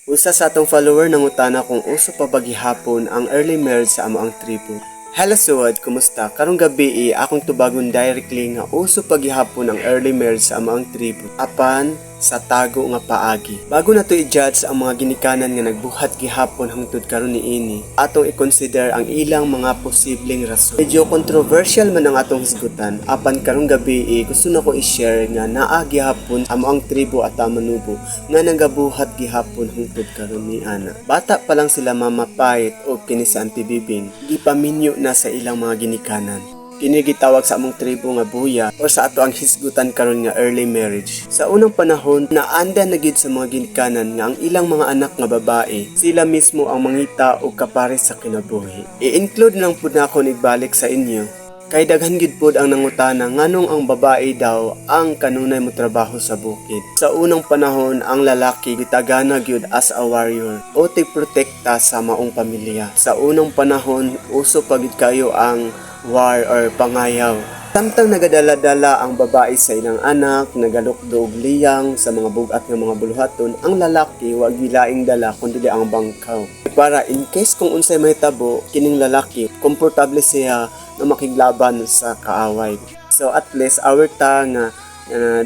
Usa sa atong follower nangutana kung uso pa ba gihapon ang early marriage sa amo ang tribo. Hello Suwad, kumusta? Karong gabi akong tubagon directly nga uso pa gihapon ang early marriage sa amo ang tribo. Apan sa tago nga paagi. Bago na to i-judge ang mga ginikanan nga nagbuhat gihapon hangtod karon niini, atong i-consider ang ilang mga posibleng rason. Medyo controversial man ang atong hisgutan, apan karong gabi gusto na ko i-share nga naa gihapon amo ang tribo at Manubo nga nagabuhat gihapon hangtod karon ni ana. Bata pa lang sila Mama Pait o kini sa Auntie Bibing, gipaminyo na sa ilang mga ginikanan. Kini gitawag sa among tribo nga buya o sa ato ang hisgutan karon nga early marriage. Sa unang panahon, naanda na gid sa mga ginikanan nga ang ilang mga anak nga babae, sila mismo ang mangita o kapares sa kinabuhi. I-include lang pud nako igbalik sa inyo. Kay daghan gid pod ang nangutana nganong ang babae daw ang kanunay mo trabaho sa bukid. Sa unang panahon, ang lalaki gitagana gyud as a warrior o tigprotekta sa maong pamilya. Sa unang panahon, uso pa gid kayo ang war or pangayaw. Samtang nagadala-dala ang babae sa ilang anak, nagalukdo og liyang sa mga bugat nga mga buluhaton, ang lalaki wa gilaing dala kundi ang bangkaw. Para in case kung unsay mahitabo, kining lalaki komportable siya na makiglaban sa kaaway. So at least our ta nga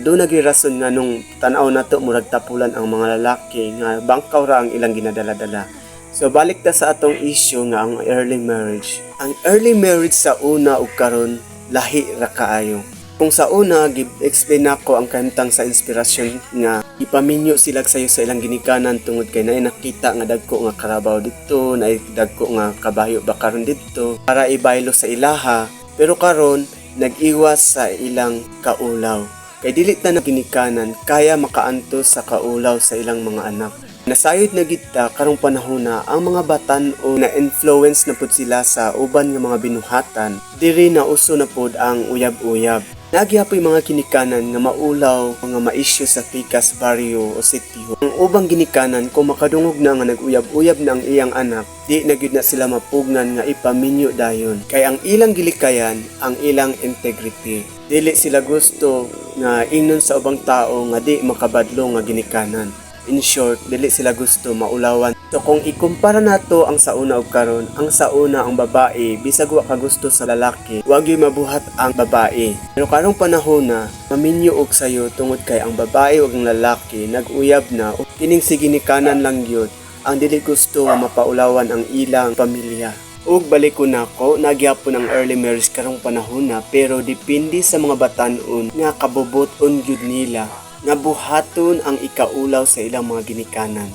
do nagirason nga nung tan-aw nato murag tapulan ang mga lalaki nga bangkaw ra ang ilang ginadala-dala. So balik ta sa atong issue nga ang early marriage. Ang early marriage sa una ug karon lahi ra kaayo. Kung sa una gi-explain nako ang kahimtang sa inspirasyon nga ipaminyo sila sayo sa ilang ginikanan tungod kay naay nakita nga dagko nga karabaw didto, naay dagko nga kabayo bakaron didto para ibaylo sa ilaha, pero karon nag-iwas sa ilang kaulaw. Kay dili ta na ginikanan kaya makaantos sa kaulaw sa ilang mga anak. Nasayod na kita karong panahon na ang mga batan-o na influence na pud sila sa uban nga mga binuhatan. Diri na uso na pud ang uyab-uyab. Nagyapoy mga kinikanan nga maulaw nga ma-issue sa pikas barrio o sitio. Ang ubang ginikanan kung makadungog na nga nag-uyab-uyab na ang iyang anak, di na gyud na sila mapugnan nga ipaminyo dayon. Kay ang ilang gilikayan, ang ilang integrity. Dili sila gusto nga ingnon sa ubang tao nga di makabadlo nga ginikanan. In short, dili sila gusto maulawan. So kung ikumpara nato ang sauna ug karon, ang sauna ang babae bisag wa ka gusto sa lalaki, wag gyud mabuhat ang babae. Pero karong panahon na maminyo og sayo tungod kay ang babae ug ang lalaki nag-uyab na ug kining siginikanan lang gyud ang dili gusto nga mapaulawan ang ilang pamilya. Ug balik ko nako, nagyapon ang early marriage karong panahon na, pero depende sa mga batan-on nga kabubuton gyud nila nga buhaton ang ikaulaw sa ilang mga ginikanan.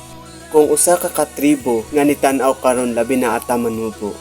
Kung usa ka katribo nga nitan-aw karon labi na ata Manubo,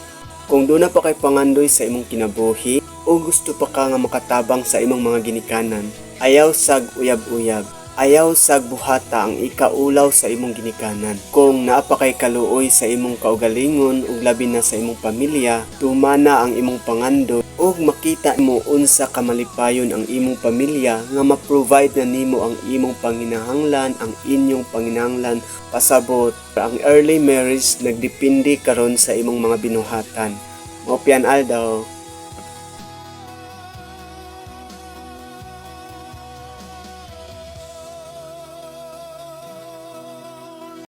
kung doon na pa kay pangandoy sa imong kinabuhi o gusto pa ka nga makatabang sa imong mga ginikanan, ayaw sag uyab-uyab, ayaw sag buhata ang ikaulaw sa imong ginikanan. Kung naapa kay kaluoy sa imong kaugalingon ug labi na sa imong pamilya, tumana ang imong pangandoy ug makita mo unsa ka malipayon ang imong pamilya nga ma-provide na nimo ang imong panginahanglan, ang inyong panginahanglan pasabot. Ang early marriage nagdepende karon sa imong mga binuhatan. Mopian Aldaw.